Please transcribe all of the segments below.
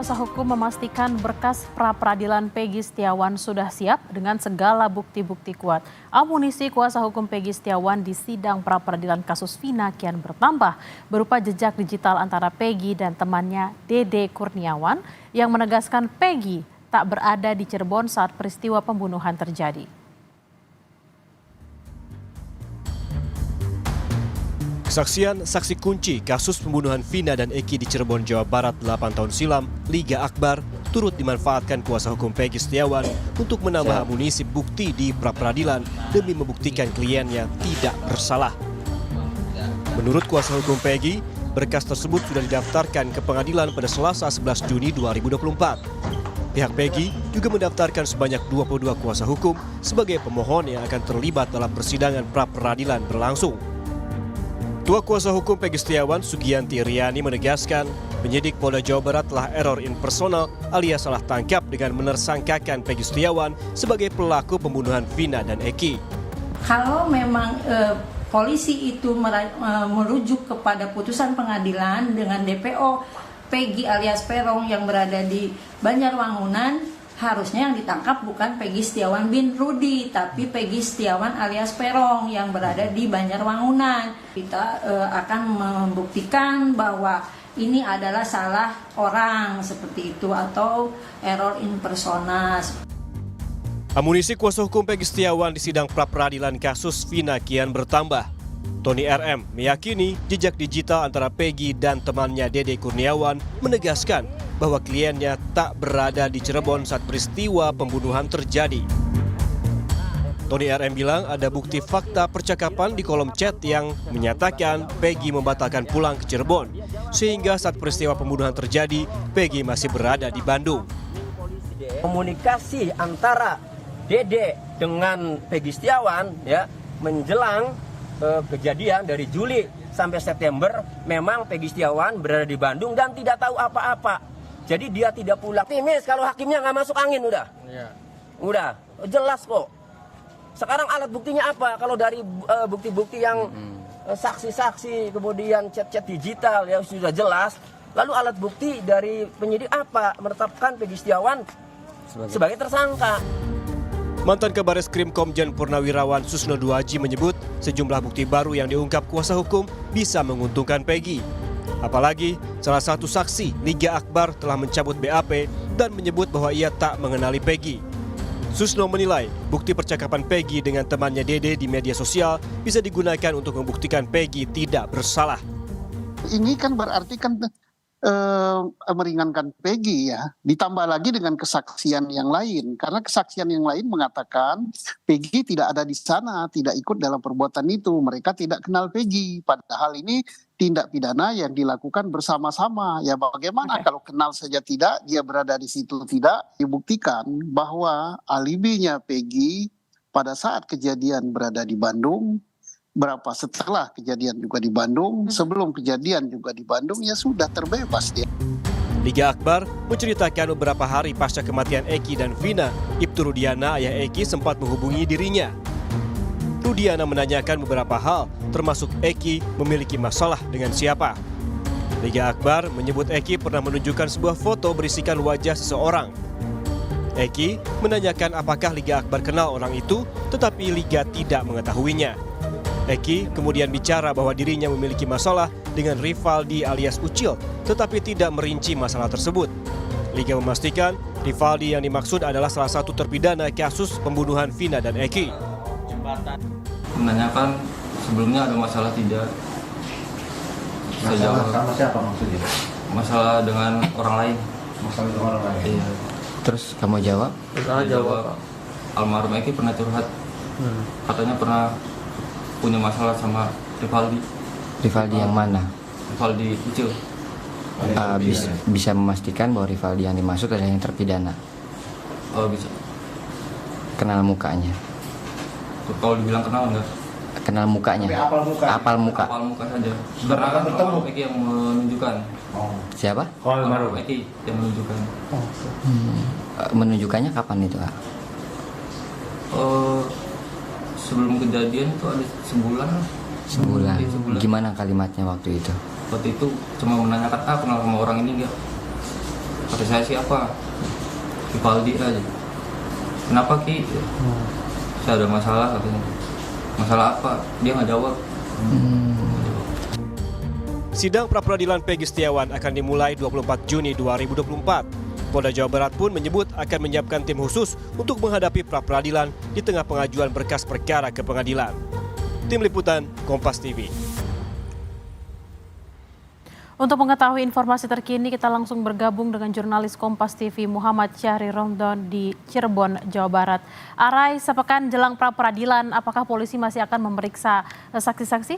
Kuasa hukum memastikan berkas pra-peradilan Peggy Setiawan sudah siap dengan segala bukti-bukti kuat. Amunisi kuasa hukum Peggy Setiawan di sidang pra-peradilan kasus Vina kian bertambah berupa jejak digital antara Peggy dan temannya Dede Kurniawan yang menegaskan Peggy tak berada di Cirebon saat peristiwa pembunuhan terjadi. Kesaksian saksi kunci kasus pembunuhan Vina dan Eki di Cirebon, Jawa Barat 8 tahun silam, Liga Akbar, turut dimanfaatkan kuasa hukum Peggy Setiawan untuk menambah amunisi bukti di pra-peradilan demi membuktikan kliennya tidak bersalah. Menurut kuasa hukum Peggy, berkas tersebut sudah didaftarkan ke pengadilan pada Selasa 11 Juni 2024. Pihak Peggy juga mendaftarkan sebanyak 22 kuasa hukum sebagai pemohon yang akan terlibat dalam persidangan pra-peradilan berlangsung. Ketua Kuasa Hukum Peggy Setiawan, Sugianti Riani menegaskan, penyidik Polda Jawa Barat telah error in personal alias salah tangkap dengan menersangkakan Peggy Setiawan sebagai pelaku pembunuhan Vina dan Eki. Kalau memang polisi itu merujuk kepada putusan pengadilan dengan DPO Peggy alias Peron yang berada di Banjarwangunan, harusnya yang ditangkap bukan Peggy Setiawan bin Rudi, tapi Peggy Setiawan alias Perong yang berada di Banjarwangunan. Kita akan membuktikan bahwa ini adalah salah orang seperti itu atau error in personas. Amunisi kuasa hukum Peggy Setiawan di sidang pra-peradilan kasus Vina kian bertambah. Tony RM meyakini jejak digital antara Peggy dan temannya Dede Kurniawan menegaskan bahwa kliennya tak berada di Cirebon saat peristiwa pembunuhan terjadi. Tony RM bilang ada bukti fakta percakapan di kolom chat yang menyatakan Peggy membatalkan pulang ke Cirebon, sehingga saat peristiwa pembunuhan terjadi, Peggy masih berada di Bandung. Komunikasi antara Dede dengan Peggy Setiawan ya menjelang kejadian dari Juli sampai September, memang Peggy Setiawan berada di Bandung dan tidak tahu apa-apa. Jadi dia tidak pulang. Optimis kalau hakimnya nggak masuk angin udah. Ya. Udah, jelas kok. Sekarang alat buktinya apa? Kalau dari bukti-bukti yang saksi-saksi, kemudian chat-chat digital ya sudah jelas. Lalu alat bukti dari penyidik apa? Menetapkan Peggy Setiawan sebagai tersangka. Mantan Kabareskrim Komjen Purnawirawan Susno Duaji menyebut sejumlah bukti baru yang diungkap kuasa hukum bisa menguntungkan Peggy. Apalagi salah satu saksi Liga Akbar telah mencabut BAP dan menyebut bahwa ia tak mengenali Peggy. Susno menilai bukti percakapan Peggy dengan temannya Dede di media sosial bisa digunakan untuk membuktikan Peggy tidak bersalah. Ini kan berarti kan meringankan Peggy ya, ditambah lagi dengan kesaksian yang lain, karena kesaksian yang lain mengatakan Peggy tidak ada di sana, tidak ikut dalam perbuatan itu, mereka tidak kenal Peggy, padahal ini tindak pidana yang dilakukan bersama-sama. Ya bagaimana kalau kenal saja tidak, dia berada di situ tidak, dibuktikan bahwa alibinya Peggy pada saat kejadian berada di Bandung, berapa setelah kejadian juga di Bandung, sebelum kejadian juga di Bandung, ya sudah terbebas dia. Liga Akbar menceritakan beberapa hari pasca kematian Eki dan Vina, Ibtu Rudiana, ayah Eki sempat menghubungi dirinya. Rudiana menanyakan beberapa hal, termasuk Eki memiliki masalah dengan siapa. Liga Akbar menyebut Eki pernah menunjukkan sebuah foto berisikan wajah seseorang. Eki menanyakan apakah Liga Akbar kenal orang itu, tetapi Liga tidak mengetahuinya. Eki kemudian bicara bahwa dirinya memiliki masalah dengan Rivaldi alias Ucil, tetapi tidak merinci masalah tersebut. Liga memastikan Rivaldi yang dimaksud adalah salah satu terpidana kasus pembunuhan Vina dan Eki. Menanyakan sebelumnya ada masalah tidak? Sama siapa maksudnya? Masalah dengan orang lain. Masalah dengan orang lain? Iya. Terus kamu jawab? Saya jawab, almarhum Eki pernah curhat. Katanya pernah punya masalah sama Rivaldi. Rivaldi yang mana? Rivaldi Ucil. Bisa memastikan bahwa Rivaldi yang dimaksud adalah yang terpidana? Oh bisa. Kenal mukanya? Kalau dibilang kenal enggak? Kenal mukanya? Apal muka? Apal muka saja. Karena almarhum Eki yang menunjukkan. Siapa? Almarhum Eki yang menunjukkan. Menunjukkannya kapan itu, Kak? Sebelum kejadian itu ada sebulan. Sebulan. Gimana kalimatnya waktu itu? Waktu itu cuma menanyakan, kenal sama orang ini enggak? Kata saya siapa? Vivaldi aja. Kenapa Ki? Saya ada masalah katanya. Masalah apa? Dia nggak jawab. Sidang pra-peradilan Peggy Setiawan akan dimulai 24 Juni 2024. Polda Jawa Barat pun menyebut akan menyiapkan tim khusus untuk menghadapi pra-peradilan di tengah pengajuan berkas perkara ke pengadilan. Tim Liputan, Kompas TV. Untuk mengetahui informasi terkini, kita langsung bergabung dengan jurnalis Kompas TV Muhammad Syahri Romdon di Cirebon, Jawa Barat. Arai, sepekan jelang pra-peradilan, apakah polisi masih akan memeriksa saksi-saksi?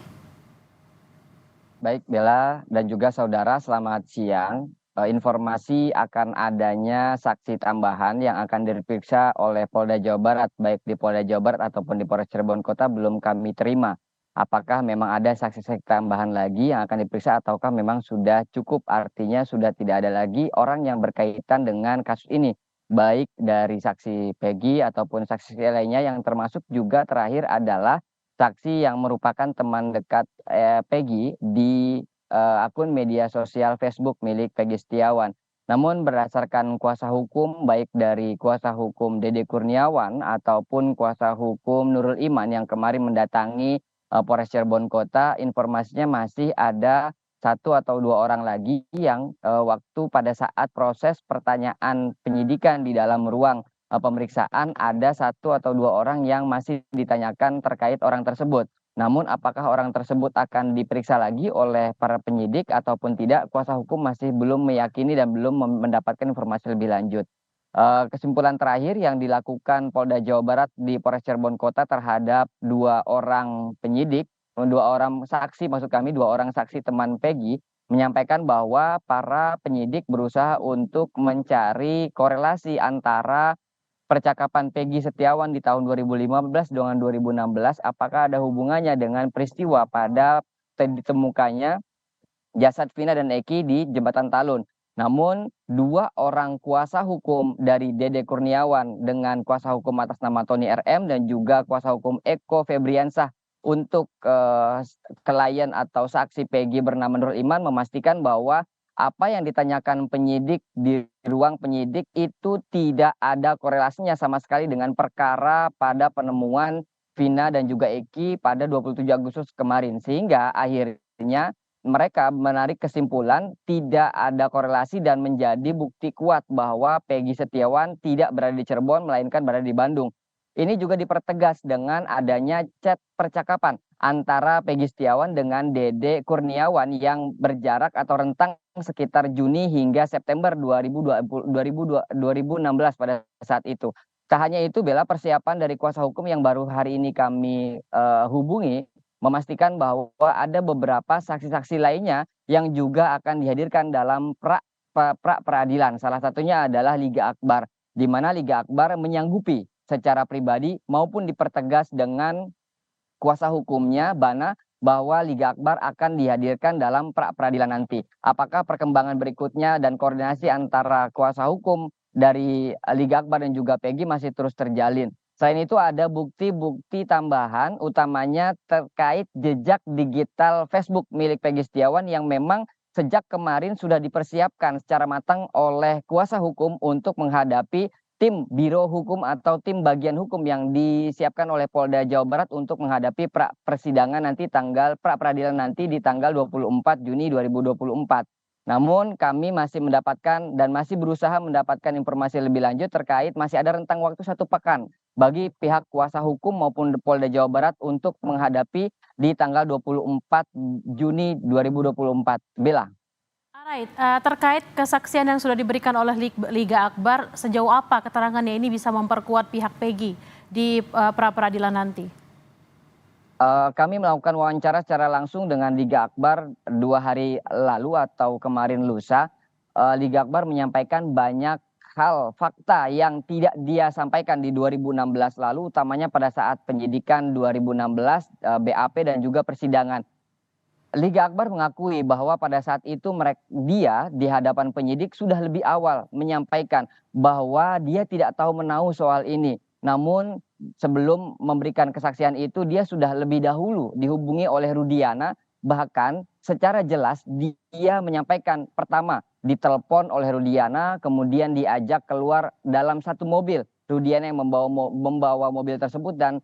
Baik Bella dan juga saudara, selamat siang. Informasi akan adanya saksi tambahan yang akan diperiksa oleh Polda Jawa Barat, baik di Polda Jawa Barat ataupun di Polres Cirebon Kota belum kami terima. Apakah memang ada saksi-saksi tambahan lagi yang akan diperiksa ataukah memang sudah cukup, artinya sudah tidak ada lagi orang yang berkaitan dengan kasus ini, baik dari saksi Peggy ataupun saksi lainnya, yang termasuk juga terakhir adalah saksi yang merupakan teman dekat Peggy di akun media sosial Facebook milik Peggy Setiawan. Namun berdasarkan kuasa hukum, baik dari kuasa hukum Dede Kurniawan ataupun kuasa hukum Nurul Iman yang kemarin mendatangi Polres Cirebon Kota, informasinya masih ada 1 atau 2 orang lagi yang waktu pada saat proses pertanyaan penyidikan di dalam ruang pemeriksaan ada 1 atau 2 orang yang masih ditanyakan terkait orang tersebut. Namun apakah orang tersebut akan diperiksa lagi oleh para penyidik ataupun tidak, kuasa hukum masih belum meyakini dan belum mendapatkan informasi lebih lanjut. Kesimpulan terakhir yang dilakukan Polda Jawa Barat di Polres Cirebon Kota terhadap 2 orang penyidik, 2 orang saksi maksud kami, 2 orang saksi teman Peggy, menyampaikan bahwa para penyidik berusaha untuk mencari korelasi antara percakapan Peggy Setiawan di tahun 2015 dengan 2016, apakah ada hubungannya dengan peristiwa pada ditemukannya jasad Vina dan Eki di Jembatan Talun. Namun 2 orang kuasa hukum dari Dede Kurniawan dengan kuasa hukum atas nama Tony RM dan juga kuasa hukum Eko Febriansah untuk klien atau saksi Peggy bernama Nurul Iman memastikan bahwa apa yang ditanyakan penyidik di ruang penyidik itu tidak ada korelasinya sama sekali dengan perkara pada penemuan Vina dan juga Eki pada 27 Agustus kemarin. Sehingga akhirnya mereka menarik kesimpulan tidak ada korelasi dan menjadi bukti kuat bahwa Peggy Setiawan tidak berada di Cirebon melainkan berada di Bandung. Ini juga dipertegas dengan adanya chat percakapan antara Peggy Setiawan dengan Dede Kurniawan yang berjarak atau rentang sekitar Juni hingga September 2016 pada saat itu. Tak hanya itu, Bella, persiapan dari kuasa hukum yang baru hari ini kami hubungi memastikan bahwa ada beberapa saksi-saksi lainnya yang juga akan dihadirkan dalam pra-peradilan. Salah satunya adalah Liga Akbar, di mana Liga Akbar menyanggupi secara pribadi maupun dipertegas dengan kuasa hukumnya Bana bahwa Liga Akbar akan dihadirkan dalam pra-peradilan nanti. Apakah perkembangan berikutnya dan koordinasi antara kuasa hukum dari Liga Akbar dan juga Peggy masih terus terjalin. Selain itu ada bukti-bukti tambahan utamanya terkait jejak digital Facebook milik Peggy Setiawan yang memang sejak kemarin sudah dipersiapkan secara matang oleh kuasa hukum untuk menghadapi tim Biro Hukum atau tim bagian hukum yang disiapkan oleh Polda Jawa Barat untuk menghadapi persidangan nanti pra-peradilan nanti di tanggal 24 Juni 2024. Namun kami masih mendapatkan dan masih berusaha mendapatkan informasi lebih lanjut terkait masih ada rentang waktu 1 pekan bagi pihak kuasa hukum maupun Polda Jawa Barat untuk menghadapi di tanggal 24 Juni 2024. Bella. Alright, terkait kesaksian yang sudah diberikan oleh Liga Akbar, sejauh apa keterangannya ini bisa memperkuat pihak Peggy di pra-peradilan nanti? Kami melakukan wawancara secara langsung dengan Liga Akbar 2 hari lalu atau kemarin lusa. Liga Akbar menyampaikan banyak hal fakta yang tidak dia sampaikan di 2016 lalu, utamanya pada saat penyidikan 2016, BAP dan juga persidangan. Liga Akbar mengakui bahwa pada saat itu dia di hadapan penyidik sudah lebih awal menyampaikan bahwa dia tidak tahu menahu soal ini. Namun sebelum memberikan kesaksian itu dia sudah lebih dahulu dihubungi oleh Rudiana, bahkan secara jelas dia menyampaikan, pertama ditelepon oleh Rudiana, kemudian diajak keluar dalam satu mobil. Rudiana yang membawa mobil tersebut dan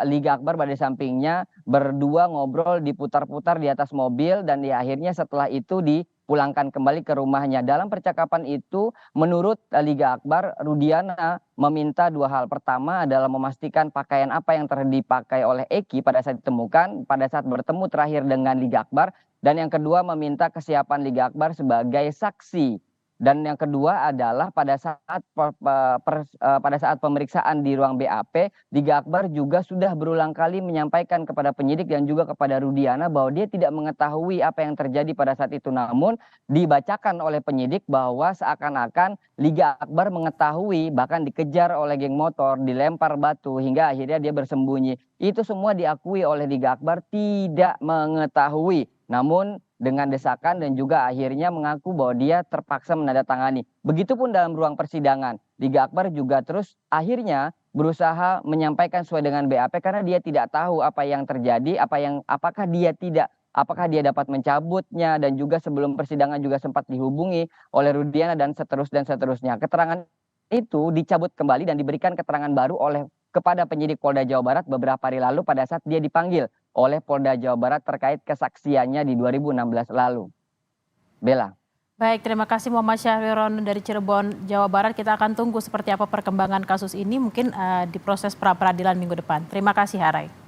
Liga Akbar pada sampingnya, berdua ngobrol diputar-putar di atas mobil dan akhirnya setelah itu dipulangkan kembali ke rumahnya. Dalam percakapan itu menurut Liga Akbar, Rudiana meminta dua hal. Pertama adalah memastikan pakaian apa yang dipakai oleh Eki pada saat ditemukan, pada saat bertemu terakhir dengan Liga Akbar. Dan yang kedua meminta kesiapan Liga Akbar sebagai saksi. Dan yang kedua adalah pada saat pemeriksaan di ruang BAP, Liga Akbar juga sudah berulang kali menyampaikan kepada penyidik dan juga kepada Rudiana bahwa dia tidak mengetahui apa yang terjadi pada saat itu. Namun dibacakan oleh penyidik bahwa seakan-akan Liga Akbar mengetahui, bahkan dikejar oleh geng motor, dilempar batu hingga akhirnya dia bersembunyi. Itu semua diakui oleh Liga Akbar tidak mengetahui. Namun dengan desakan dan juga akhirnya mengaku bahwa dia terpaksa menandatangani. Begitupun dalam ruang persidangan. Liga Akbar juga terus akhirnya berusaha menyampaikan sesuai dengan BAP karena dia tidak tahu apa yang terjadi, apakah dia dapat mencabutnya, dan juga sebelum persidangan juga sempat dihubungi oleh Rudiana dan seterusnya. Keterangan itu dicabut kembali dan diberikan keterangan baru kepada penyidik Polda Jawa Barat beberapa hari lalu pada saat dia dipanggil oleh Polda Jawa Barat terkait kesaksiannya di 2016 lalu. Bella. Baik, terima kasih Muhammad Syahriron dari Cirebon, Jawa Barat. Kita akan tunggu seperti apa perkembangan kasus ini mungkin di proses pra-peradilan minggu depan. Terima kasih Harai.